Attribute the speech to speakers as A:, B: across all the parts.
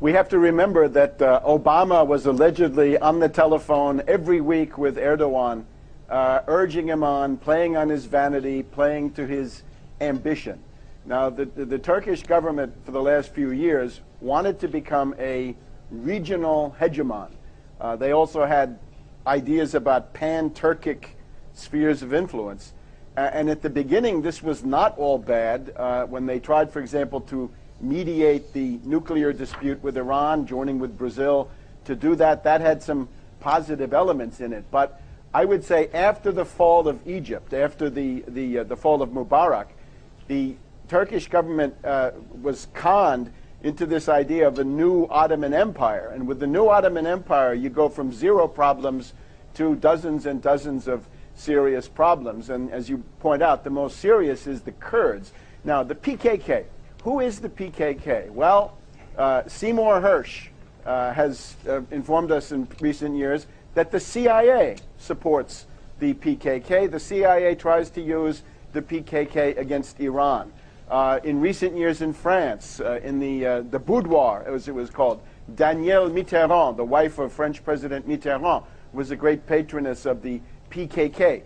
A: We have to remember that Obama was allegedly on the telephone every week with Erdogan, urging him on, playing on his vanity, playing to his ambition. Now, the Turkish government for the last few years wanted to become a regional hegemon. They also had ideas about pan-Turkic spheres of influence. And at the beginning, this was not all bad. When they tried, for example, to mediate the nuclear dispute with Iran, joining with Brazil, to do that, that had some positive elements in it. But I would say after the fall of Egypt, after the fall of Mubarak, the Turkish government was conned into this idea of a new Ottoman Empire. And with the new Ottoman Empire, you go from 0 problems to dozens and dozens of serious problems. And as you point out, the most serious is the Kurds. Now, the PKK. Who is the PKK? Well, Seymour Hersh has informed us in recent years that the CIA supports the PKK. The CIA tries to use the PKK against Iran. In recent years in France, in the Boudoir, as it was called, Danielle Mitterrand, the wife of French President Mitterrand, was a great patroness of the PKK.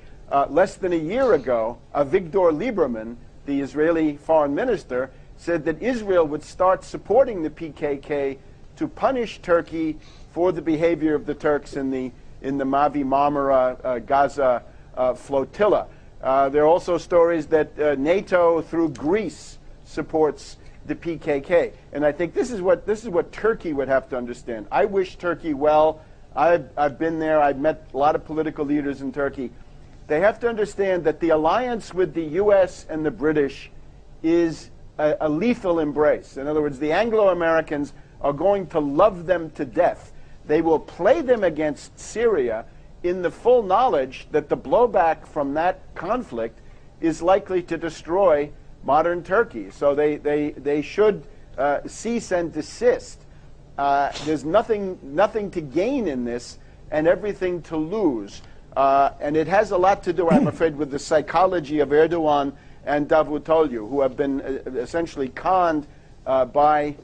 A: Less than a year ago, Avigdor Lieberman, the Israeli foreign minister, said that Israel would start supporting the PKK to punish Turkey for the behavior of the Turks in the Mavi Marmara Gaza flotilla. There are also stories that NATO through Greece supports the PKK, and I think this is what Turkey would have to understand. I wish Turkey well. I've been there. I've met a lot of political leaders in Turkey. They have to understand that the alliance with the U.S. and the British is a lethal embrace. In other words, the Anglo-Americans are going to love them to death. They will play them against Syria in the full knowledge that the blowback from that conflict is likely to destroy modern Turkey. So they should cease and desist. There's nothing to gain in this and everything to lose. And it has a lot to do, I'm afraid, with the psychology of Erdogan and Davutoglu, who have been essentially conned by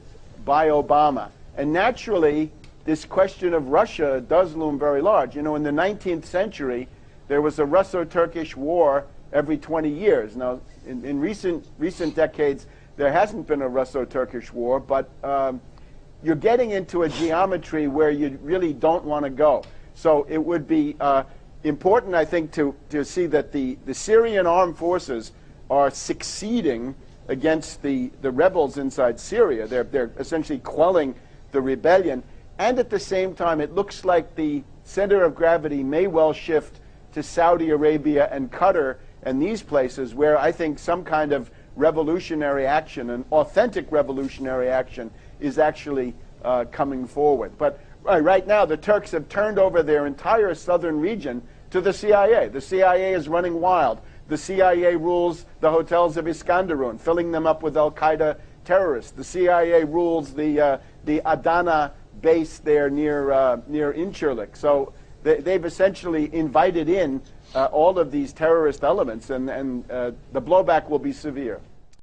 A: Obama. And naturally, this question of Russia does loom very large. You know, in the 19th century, there was a Russo-Turkish war every 20 years. Now, in recent decades, there hasn't been a Russo-Turkish war, but you're getting into a geometry where you really don't want to go. So it would be important, I think, to see that the Syrian armed forces are succeeding against the rebels inside Syria. They're essentially quelling the rebellion. And at the same time, it looks like the center of gravity may well shift to Saudi Arabia and Qatar and these places where I think some kind of revolutionary action, an authentic revolutionary action, is actually coming forward. But right now, the Turks have turned over their entire southern region to the CIA. The CIA is running wild. The CIA rules the hotels of Iskandarun, filling them up with al-Qaeda terrorists. The CIA rules the Adana base there near Incirlik. So they've essentially invited in all of these terrorist elements, and the blowback will be severe.